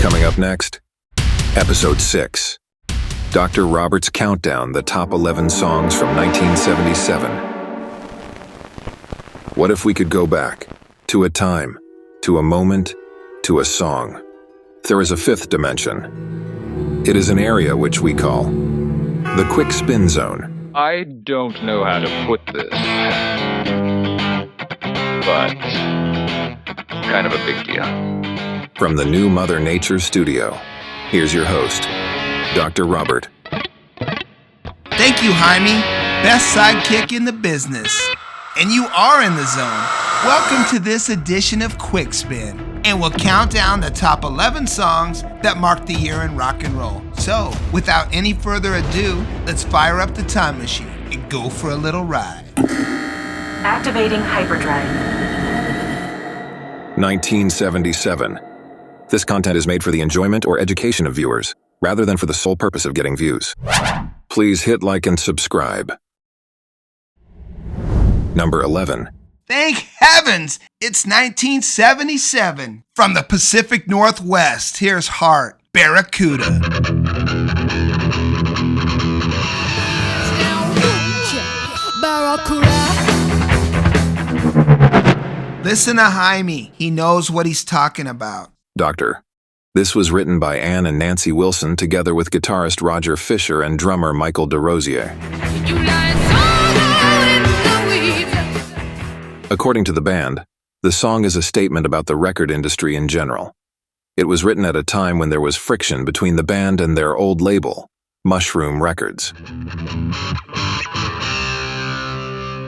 Coming up next, Episode 6, Dr. Robert's Countdown, the top 11 songs from 1977. What if we could go back, to a time, to a moment, to a song? There is a fifth dimension. It is an area which we call the Quick Spin Zone. I don't know how to put this, but kind of a big deal. From the new Mother Nature studio, here's your host, Dr. Robert. Thank you, Jaime. Best sidekick in the business. And you are in the zone. Welcome to this edition of Quick Spin. And we'll count down the top 11 songs that marked the year in rock and roll. So, without any further ado, let's fire up the time machine and go for a little ride. Activating hyperdrive. 1977. This content is made for the enjoyment or education of viewers, rather than for the sole purpose of getting views. Please hit like and subscribe. Number 11. Thank heavens, it's 1977. From the Pacific Northwest, here's Heart, Barracuda. Listen to Jaime. He knows what he's talking about. Doctor. This was written by Ann and Nancy Wilson together with guitarist Roger Fisher and drummer Michael DeRosier. According to the band, the song is a statement about the record industry in general. It was written at a time when there was friction between the band and their old label, Mushroom Records.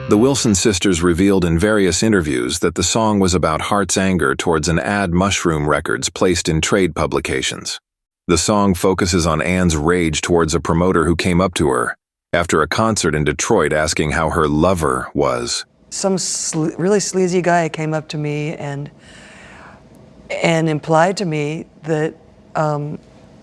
The Wilson sisters revealed in various interviews that the song was about Hart's anger towards an ad Mushroom Records placed in trade publications. The song focuses on Ann's rage towards a promoter who came up to her after a concert in Detroit asking how her lover was. Some really sleazy guy came up to me and implied to me that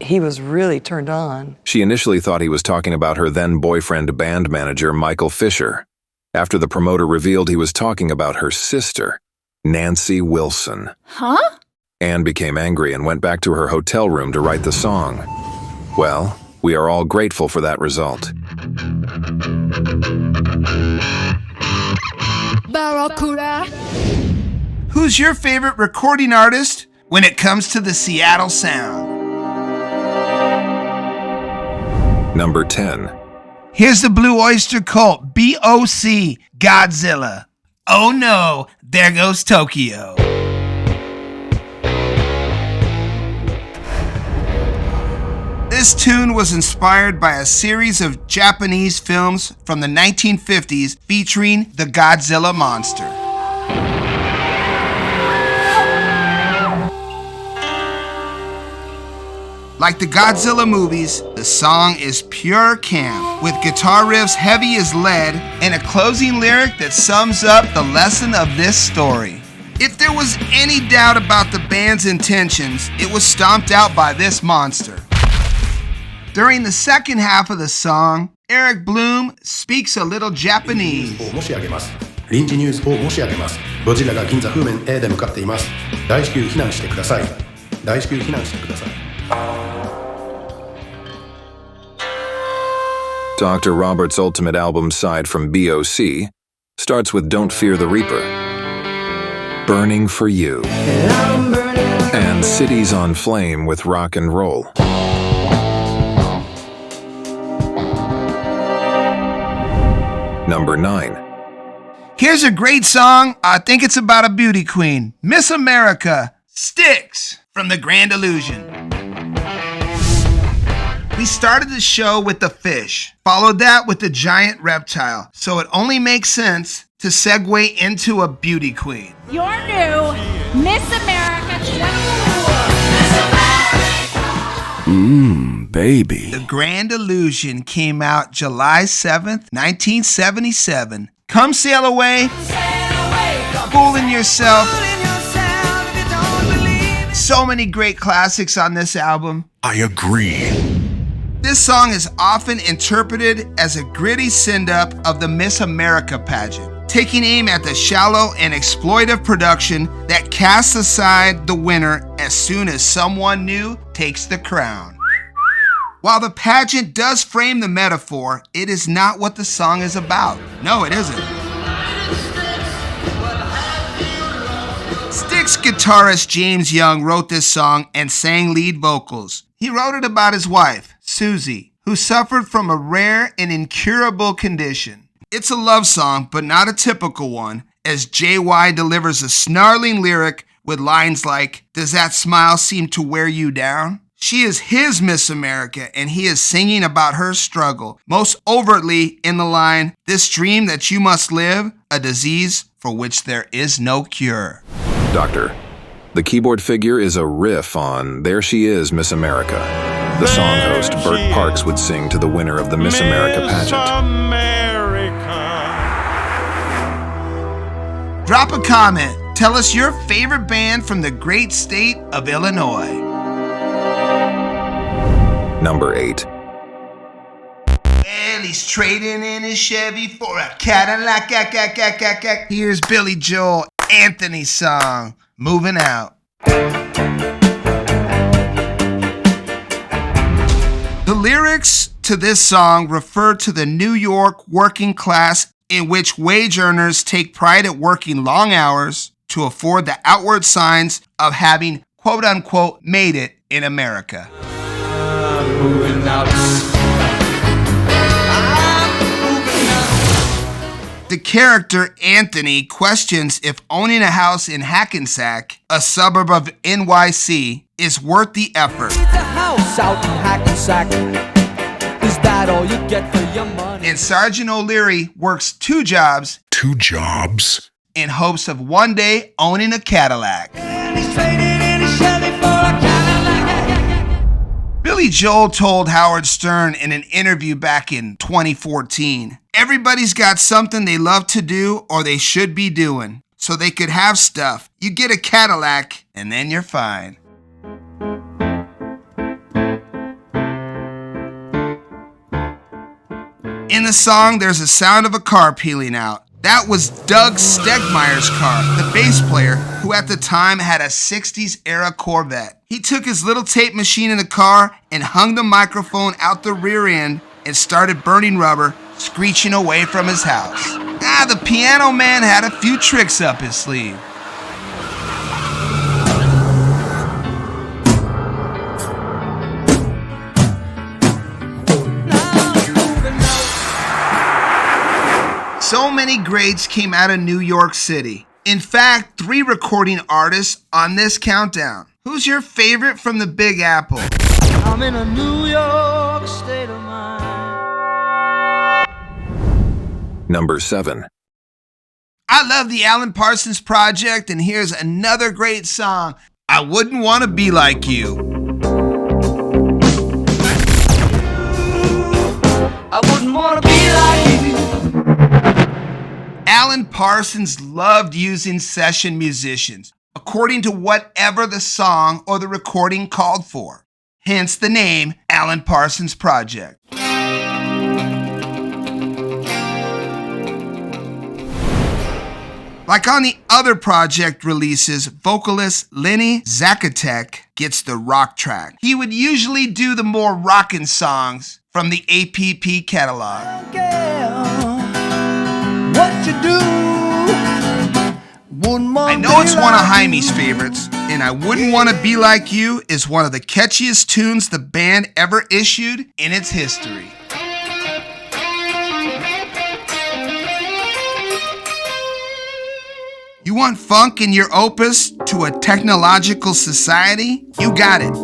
he was really turned on. She initially thought he was talking about her then-boyfriend band manager, Michael Fisher, after the promoter revealed he was talking about her sister, Nancy Wilson. Huh? Anne became angry and went back to her hotel room to write the song. Well, we are all grateful for that result. Barracuda. Who's your favorite recording artist when it comes to the Seattle sound? Number 10. Here's the Blue Oyster Cult, B.O.C., Godzilla. Oh no, there goes Tokyo. This tune was inspired by a series of Japanese films from the 1950s featuring the Godzilla monster. Like the Godzilla movies, the song is pure camp, with guitar riffs heavy as lead and a closing lyric that sums up the lesson of this story. If there was any doubt about the band's intentions, it was stomped out by this monster. During the second half of the song, Eric Bloom speaks a little Japanese. 臨時ニュースを申し上げます。ゴジラが銀座方面へで向かっています。大至急避難してください。大至急避難してください。Dr. Robert's ultimate album side from B.O.C. starts with Don't Fear the Reaper, Burning for You, and Cities on Flame with Rock and Roll. Number 9. Here's a great song. I think it's about a beauty queen. Miss America, Styx, from The Grand Illusion. We started the show with the fish, followed that with the giant reptile, so it only makes sense to segue into a beauty queen. Your new Miss America 20. Baby. The Grand Illusion came out July 7th, 1977. Come sail away, fooling yourself. So many great classics on this album. I agree. This song is often interpreted as a gritty send-up of the Miss America pageant. taking aim at the shallow and exploitive production that casts aside the winner as soon as someone new takes the crown. While the pageant does frame the metaphor, it is not what the song is about. No, it isn't. Styx guitarist James Young wrote this song and sang lead vocals. He wrote it about his wife, Susie, who suffered from a rare and incurable condition. It's a love song, but not a typical one, as JY delivers a snarling lyric with lines like, "Does that smile seem to wear you down?" She is his Miss America, and he is singing about her struggle, most overtly in the line, "This dream that you must live, a disease for which there is no cure." Doctor, the keyboard figure is a riff on There She Is, Miss America. The song host Bert Parks would sing to the winner of the Miss America pageant. Drop a comment. Tell us your favorite band from the great state of Illinois. Number 8. Well, he's trading in his Chevy for a Cadillac. Here's Billy Joel Anthony's song, Movin' Out. The lyrics to this song refer to the New York working class, in which wage earners take pride at working long hours to afford the outward signs of having, quote unquote, made it in America. The character Anthony questions if owning a house in Hackensack, a suburb of NYC, is worth the effort. It's a house out in Hackensack. Is that all you get for your money? And Sergeant O'Leary works two jobs in hopes of one day owning a Cadillac. And he's trading in his Chevy for a Cadillac. Billy Joel told Howard Stern in an interview back in 2014, "Everybody's got something they love to do or they should be doing, so they could have stuff. You get a Cadillac and then you're fine." In the song, there's a sound of a car peeling out. That was Doug Stegmeyer's car, the bass player, who at the time had a 60s era Corvette. He took his little tape machine in the car and hung the microphone out the rear end and started burning rubber, screeching away from his house. The piano man had a few tricks up his sleeve. So many greats came out of New York City. In fact, 3 recording artists on this countdown. Who's your favorite from the Big Apple? I'm in a New York state of mind. Number 7. I love the Alan Parsons Project, and here's another great song, I Wouldn't Want to Be Like You. I wouldn't want to be like you. Alan Parsons loved using session musicians, according to whatever the song or the recording called for. Hence the name Alan Parsons Project. Like on the other project releases, vocalist Lenny Zakatek gets the rock track. He would usually do the more rockin' songs from the APP catalog. What you do? I know it's one of Jaime's favorites, and I Wouldn't Want to Be Like You is one of the catchiest tunes the band ever issued in its history. You want funk in your opus to a technological society? You got it.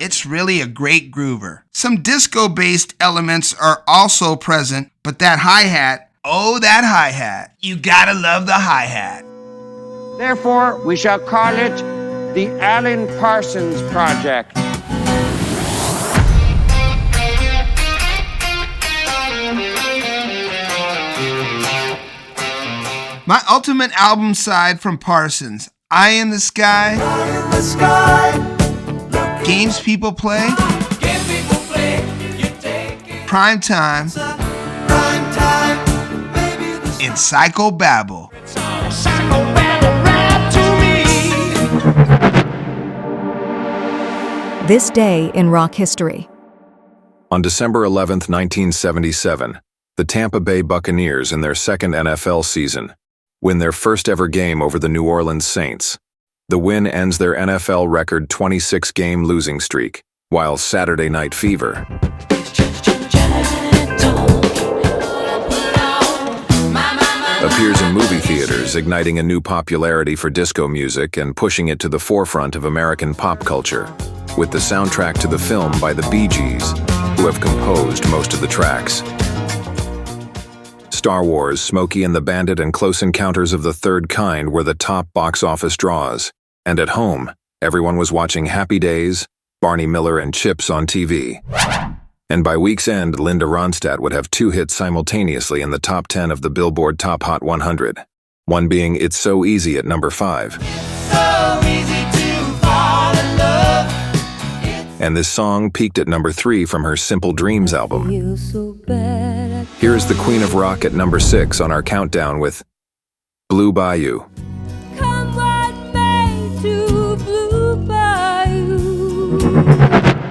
It's really a great groover. Some disco-based elements are also present, but that hi-hat, oh, that hi-hat. You gotta love the hi-hat. Therefore, we shall call it the Alan Parsons Project. My ultimate album side from Parsons, Eye in the Sky, Games People Play, prime time in Psychobabble. This day in rock history. On December 11, 1977, the Tampa Bay Buccaneers, in their second NFL season, win their first ever game over the New Orleans Saints. The win ends their NFL record 26-game losing streak, while Saturday Night Fever appears in movie theaters, igniting a new popularity for disco music and pushing it to the forefront of American pop culture, with the soundtrack to the film by the Bee Gees, who have composed most of the tracks. Star Wars, Smokey and the Bandit, and Close Encounters of the Third Kind were the top box office draws, and at home, everyone was watching Happy Days, Barney Miller, and Chips on TV. And by week's end, Linda Ronstadt would have 2 hits simultaneously in the top 10 of the Billboard Top Hot 100, one being It's So Easy at number 5. So easy to fall in love. And this song peaked at number 3 from her Simple Dreams album. Here is the Queen of Rock at number 6 on our countdown with Blue Bayou.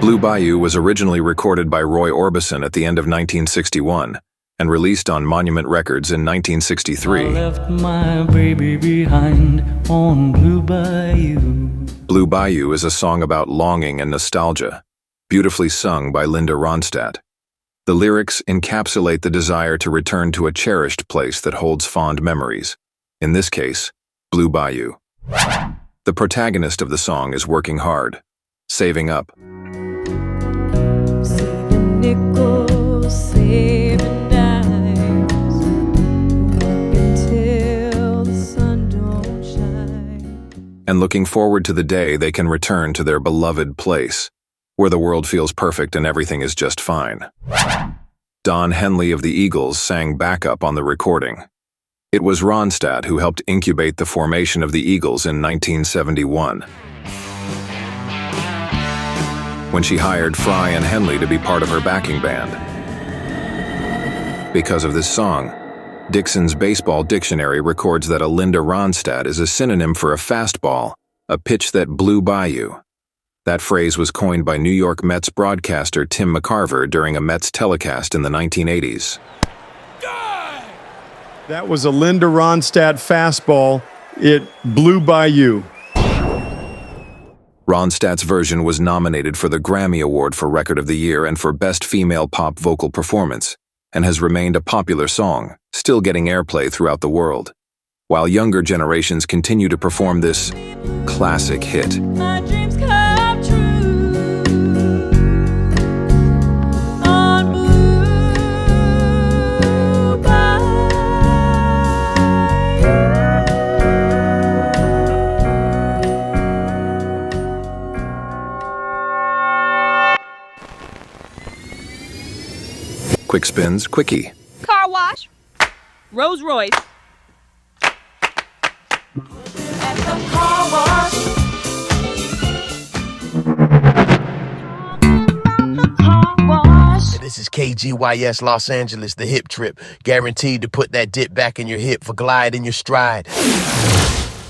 Blue Bayou was originally recorded by Roy Orbison at the end of 1961 and released on Monument Records in 1963. I left my baby behind on Blue Bayou. Blue Bayou is a song about longing and nostalgia, beautifully sung by Linda Ronstadt. The lyrics encapsulate the desire to return to a cherished place that holds fond memories, in this case, Blue Bayou. The protagonist of the song is working hard, saving up. Saving nickels, saving dimes, until the sun don't shine. And looking forward to the day they can return to their beloved place, where the world feels perfect and everything is just fine. Don Henley of the Eagles sang backup on the recording. It was Ronstadt who helped incubate the formation of the Eagles in 1971, when she hired Fry and Henley to be part of her backing band. Because of this song, Dixon's Baseball Dictionary records that a Linda Ronstadt is a synonym for a fastball, a pitch that blew by you. That phrase was coined by New York Mets broadcaster Tim McCarver during a Mets telecast in the 1980s. That was a Linda Ronstadt fastball. It blew by you. Ronstadt's version was nominated for the Grammy Award for Record of the Year and for Best Female Pop Vocal Performance, and has remained a popular song, still getting airplay throughout the world, while younger generations continue to perform this classic hit. My dreams come true on Blue Bayou. Quick Spins Quickie. Car wash. Rolls Royce. This is KGYS Los Angeles, the hip trip. Guaranteed to put that dip back in your hip for glide in your stride.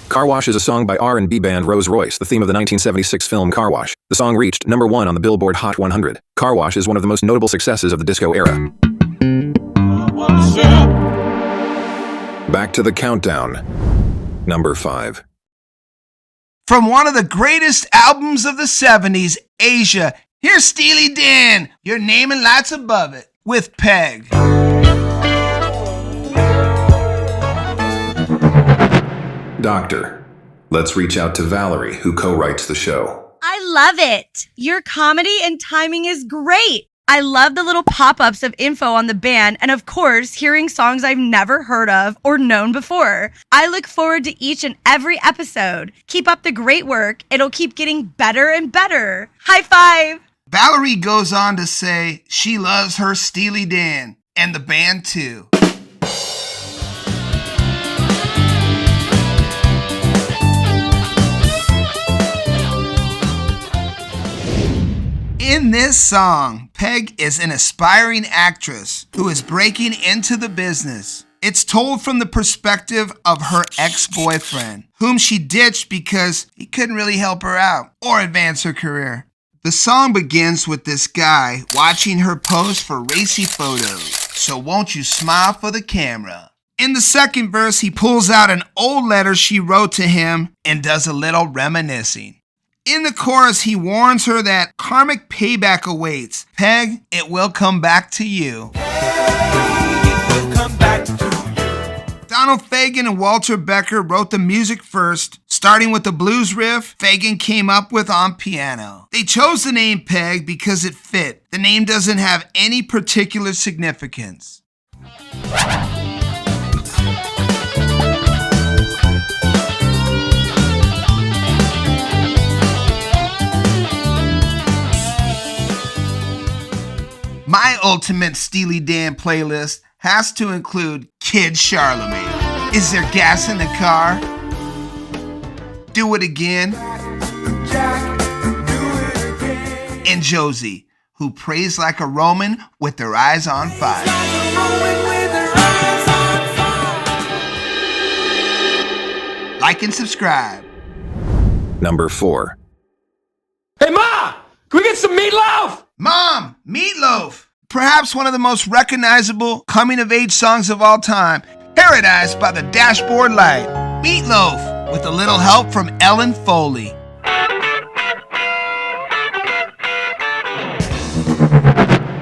Car Wash is a song by R&B band Royce, the theme of the 1976 film Car Wash. The song reached number 1 on the Billboard Hot 100. Car Wash is one of the most notable successes of the disco era. Back to the countdown. Number 5. From one of the greatest albums of the 70s, Asia, here's Steely Dan, Your Name and Lights Above It, with Peg. Doctor, let's reach out to Valerie, who co-writes the show. I love it. Your comedy and timing is great. I love the little pop-ups of info on the band and, of course, hearing songs I've never heard of or known before. I look forward to each and every episode. Keep up the great work. It'll keep getting better and better. High five. Valerie goes on to say she loves her Steely Dan and the band too. In In this song, Peg is an aspiring actress who is breaking into the business. It's told from the perspective of her ex-boyfriend, whom she ditched because he couldn't really help her out or advance her career. The song begins with this guy watching her pose for racy photos. So won't you smile for the camera? In the second verse, he pulls out an old letter she wrote to him and does a little reminiscing. In the chorus, he warns her that karmic payback awaits. Peg, it will come back to you. Donald Fagen and Walter Becker wrote the music first, starting with the blues riff Fagen came up with on piano. They chose the name Peg because it fit. The name doesn't have any particular significance. My ultimate Steely Dan playlist has to include Kid Charlemagne. Is there gas in the car? Do It Again. And Josie, who prays like a Roman with their eyes on fire. Like and subscribe. Number 4. Hey, Ma! Can we get some meatloaf? Mom, Meatloaf. Perhaps one of the most recognizable coming-of-age songs of all time, Paradise by the Dashboard Light. Meatloaf, with a little help from Ellen Foley.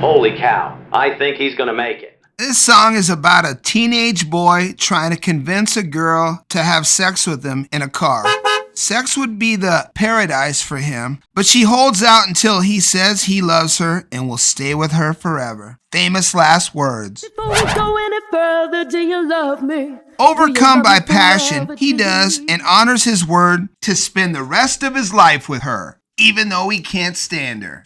Holy cow, I think he's gonna make it. This song is about a teenage boy trying to convince a girl to have sex with him in a car. Sex would be the paradise for him, but she holds out until he says he loves her and will stay with her forever. Famous last words. Before we go any further, do you love me? Overcome by passion, he does and honors his word to spend the rest of his life with her, even though he can't stand her.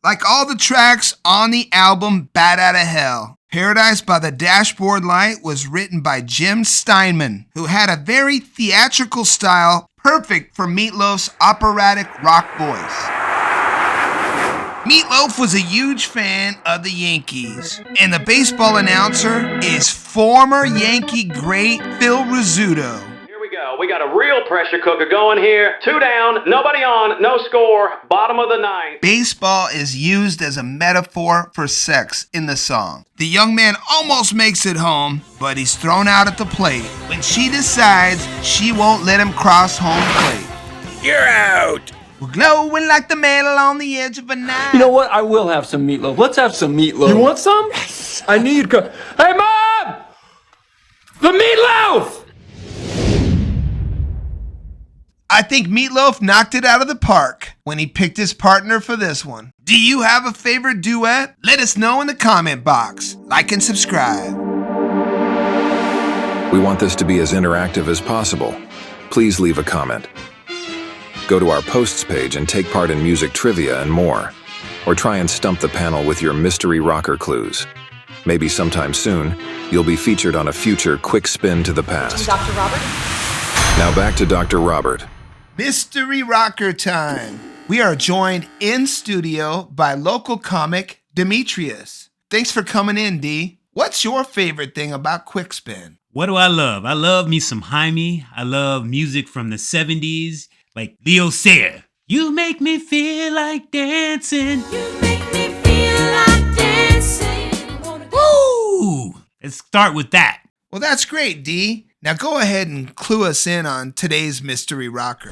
Like all the tracks on the album Bat Outta Hell, Paradise by the Dashboard Light was written by Jim Steinman, who had a very theatrical style perfect for Meatloaf's operatic rock voice. Meatloaf was a huge fan of the Yankees, and the baseball announcer is former Yankee great Phil Rizzuto. Here we go. We got a real pressure cooker going here. 2 down, nobody on, no score, bottom of the 9th. Baseball is used as a metaphor for sex in the song. The young man almost makes it home, but he's thrown out at the plate when she decides she won't let him cross home plate. You're out! We're glowing like the metal on the edge of a knife. You know what? I will have some meatloaf. Let's have some meatloaf. You want some? Yes. I need... Hey, Mom! The meatloaf! I think Meatloaf knocked it out of the park when he picked his partner for this one. Do you have a favorite duet? Let us know in the comment box. Like and subscribe. We want this to be as interactive as possible. Please leave a comment. Go to our posts page and take part in music trivia and more. Or try and stump the panel with your mystery rocker clues. Maybe sometime soon, you'll be featured on a future Quick Spin to the Past. Dr. Robert? Now back to Dr. Robert. Mystery rocker time. We are joined in studio by local comic Demetrius. Thanks for coming in, D. What's your favorite thing about Quick Spin? What do I love? I love me some Jaime. I love music from the 70s, like Leo Sayer. You make me feel like dancing. You make me feel like dancing. Woo! Let's start with that. Well, that's great, D. Now go ahead and clue us in on today's mystery rocker.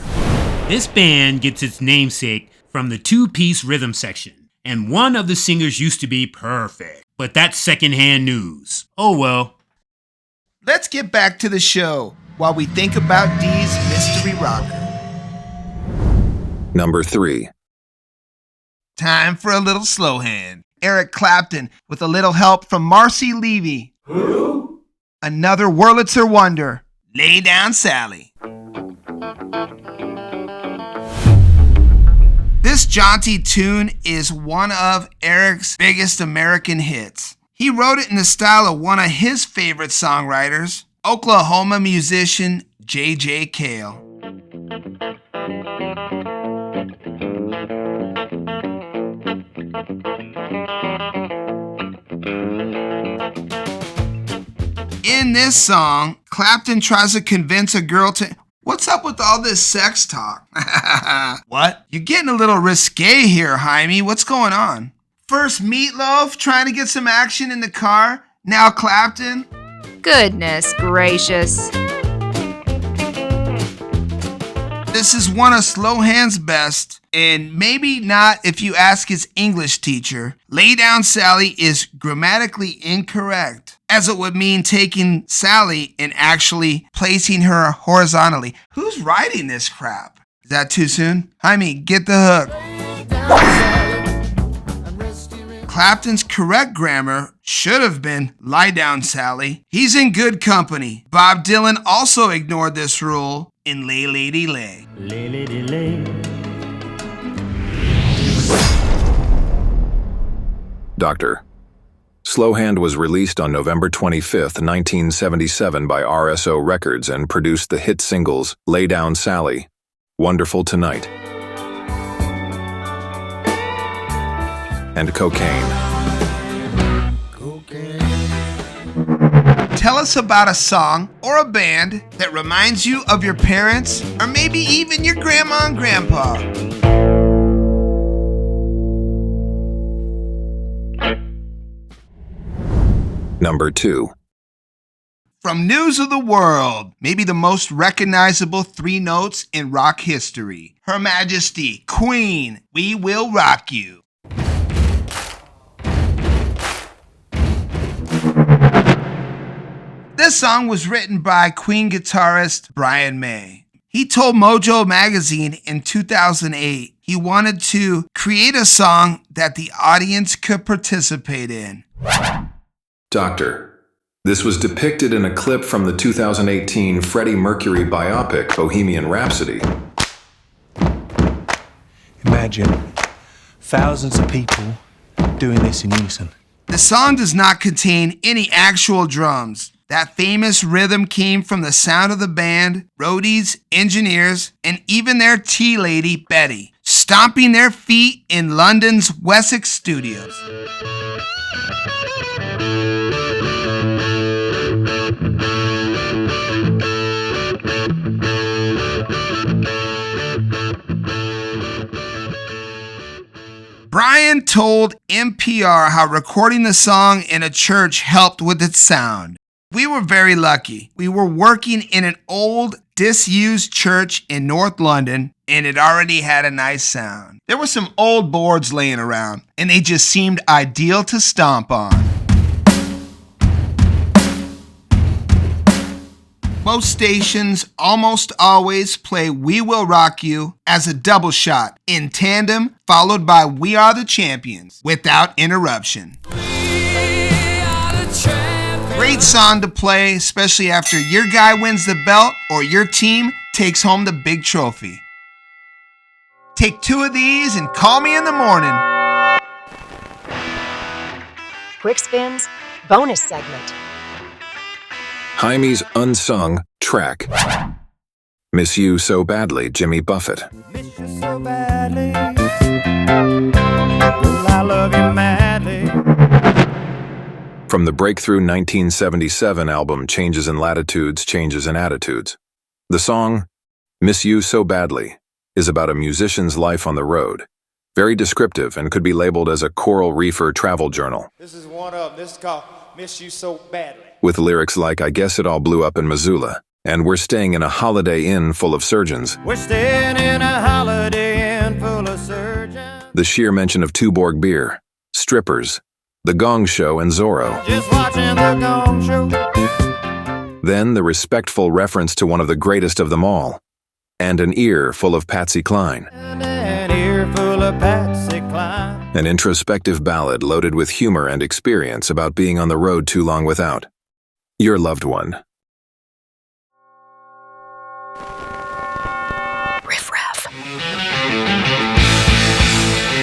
This band gets its namesake from the 2-piece rhythm section, and one of the singers used to be perfect. But that's secondhand news. Oh well. Let's get back to the show while we think about D's mystery rocker. Number 3. Time for a little slow hand. Eric Clapton with a little help from Marcy Levy. Who? Another Wurlitzer wonder. Lay Down Sally. This jaunty tune is one of Eric's biggest American hits. He wrote it in the style of one of his favorite songwriters, Oklahoma musician J.J. Cale. In this song, Clapton tries to convince a girl to... What's up with all this sex talk? What? You're getting a little risque here, Jaime. What's going on? First Meatloaf trying to get some action in the car. Now Clapton. Goodness gracious. This is one of Slohan's best, and maybe not if you ask his English teacher. Lay Down Sally is grammatically incorrect, as it would mean taking Sally and actually placing her horizontally. Who's writing this crap? Is that too soon? Jaime, get the hook. Clapton's correct grammar should have been Lie Down Sally. He's in good company. Bob Dylan also ignored this rule in Lay Lady Lay. Lay Lady Lay. Doctor. Slow Hand was released on November 25, 1977 by RSO Records and produced the hit singles Lay Down Sally, Wonderful Tonight, and Cocaine. Tell us about a song or a band that reminds you of your parents or maybe even your grandma and grandpa. Number 2. From News of the World, maybe the most recognizable 3 notes in rock history. Her Majesty, Queen, We Will Rock You. This song was written by Queen guitarist Brian May. He told Mojo magazine in 2008 he wanted to create a song that the audience could participate in. Doctor. This was depicted in a clip from the 2018 Freddie Mercury biopic Bohemian Rhapsody. Imagine thousands of people doing this in unison. The song does not contain any actual drums. That famous rhythm came from the sound of the band, roadies, engineers, and even their tea lady, Betty, stomping their feet in London's Wessex studios. Brian told NPR how recording the song in a church helped with its sound. We were very lucky. We were working in an old, disused church in North London, and it already had a nice sound. There were some old boards laying around, and they just seemed ideal to stomp on. Most stations almost always play We Will Rock You as a double shot, in tandem, followed by We Are the Champions, without interruption. Great song to play, especially after your guy wins the belt or your team takes home the big trophy. Take 2 of these and call me in the morning. Quick Spins bonus segment. Jaime's unsung track. Miss You So Badly, Jimmy Buffett. Miss you so badly. Well, I love you madly. From the breakthrough 1977 album Changes in Latitudes, Changes in Attitudes. The song, Miss You So Badly, is about a musician's life on the road. Very descriptive and could be labeled as a coral reefer travel journal. This is one of them. This is called Miss You So Badly. With lyrics like, I guess it all blew up in Missoula, and we're staying in a Holiday Inn full of surgeons. We're staying in a Holiday Inn full of surgeons. The sheer mention of Tuborg beer, strippers, The Gong Show, and Zorro. Just watching The Gong Show. Then the respectful reference to one of the greatest of them all, and an ear full of Patsy Cline. An ear full of Patsy Cline. An introspective ballad loaded with humor and experience about being on the road too long without your loved one. Riff Raff.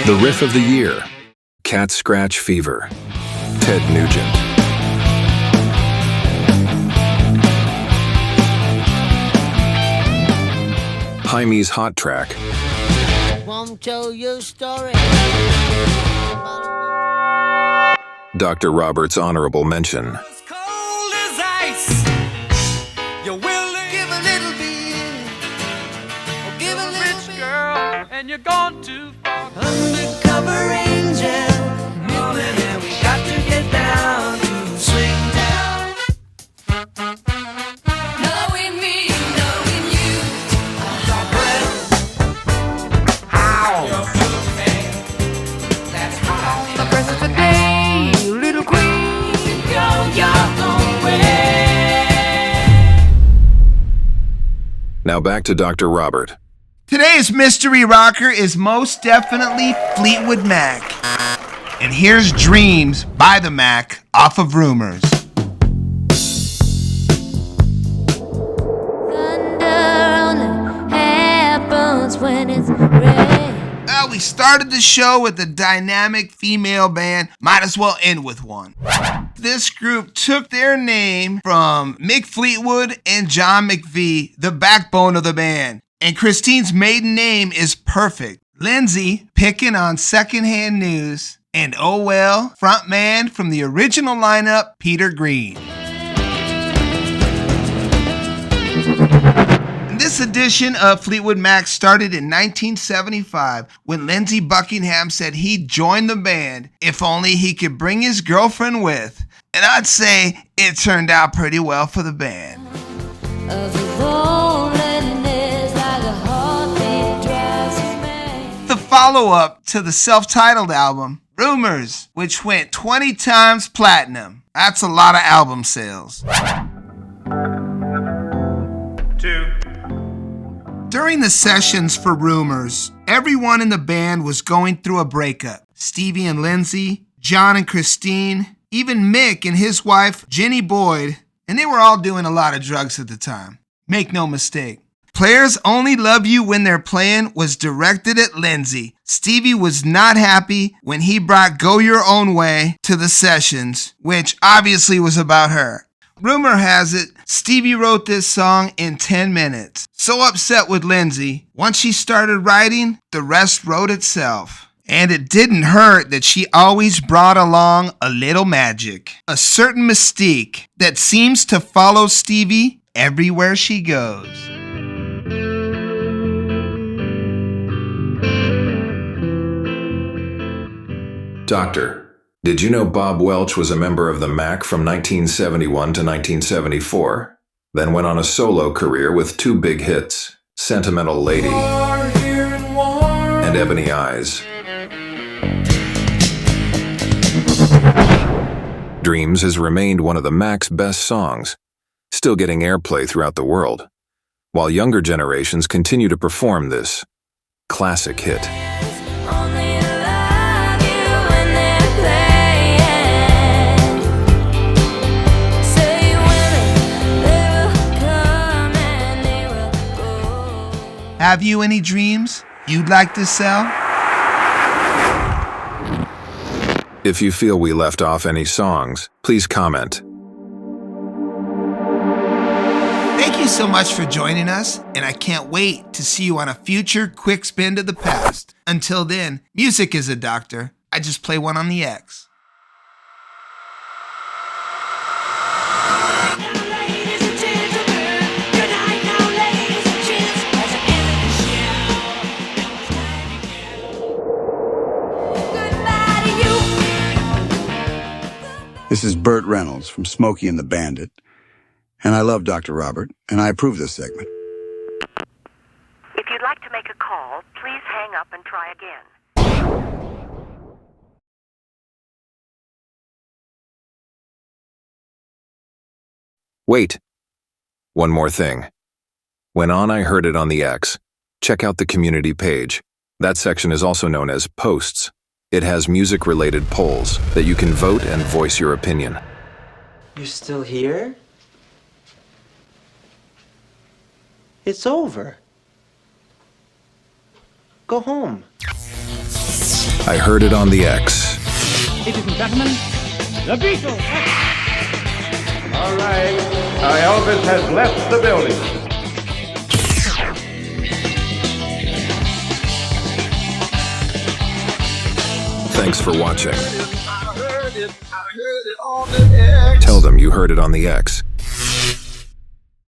The riff of the year, Cat Scratch Fever, Ted Nugent. Jaime's hot track. Won't tell your story. Dr. Robert's honorable mention. Cold as ice. and you're gone too far. Undercover angel, moving and we got to get down to swing down. Knowing me, knowing you. How? You're moving. That's how. The rest of the day, little queen, go your own way. Now back to Dr. Robert. Today's mystery rocker is most definitely Fleetwood Mac. And here's Dreams by the Mac off of Rumors. When it's rain. Well, we started the show with a dynamic female band. Might as well end with one. This group took their name from Mick Fleetwood and John McVie, the backbone of the band. And Christine's maiden name is perfect. Lindsay, picking on secondhand news. And oh well, frontman from the original lineup, Peter Green. This edition of Fleetwood Mac started in 1975 when Lindsey Buckingham said he'd join the band if only he could bring his girlfriend with. And I'd say it turned out pretty well for the band. The follow-up to the self-titled album, Rumors, which went 20 times platinum. That's a lot of album sales. 2. During the sessions for Rumors, everyone in the band was going through a breakup. Stevie and Lindsay, John and Christine, even Mick and his wife, Jenny Boyd, and they were all doing a lot of drugs at the time. Make no mistake. Players Only Love You When They're Playing was directed at Lindsay. Stevie was not happy when he brought Go Your Own Way to the sessions, which obviously was about her. Rumor has it, Stevie wrote this song in 10 minutes. So upset with Lindsay, once she started writing, the rest wrote itself. And it didn't hurt that she always brought along a little magic, a certain mystique that seems to follow Stevie everywhere she goes. Doctor, did you know Bob Welch was a member of the Mac from 1971 to 1974? Then went on a solo career with 2 big hits, Sentimental Lady and Ebony Eyes. Dreams has remained one of the Mac's best songs, still getting airplay throughout the world, while younger generations continue to perform this classic hit. Have you any dreams you'd like to sell? If you feel we left off any songs, please comment. Thank you so much for joining us, and I can't wait to see you on a future quick spin to the past. Until then, music is a doctor. I just play one on the X. This is Burt Reynolds from Smokey and the Bandit, and I love Dr. Robert, and I approve this segment. If you'd like to make a call, please hang up and try again. Wait. One more thing. When on I Heard It on the X, check out the community page. That section is also known as Posts. It has music-related polls that you can vote and voice your opinion. You're still here? It's over. Go home. I Heard It on the X. Ladies and gentlemen, the Beatles! All right, Elvis has left the building. Thanks for watching. Tell them you heard it on the X.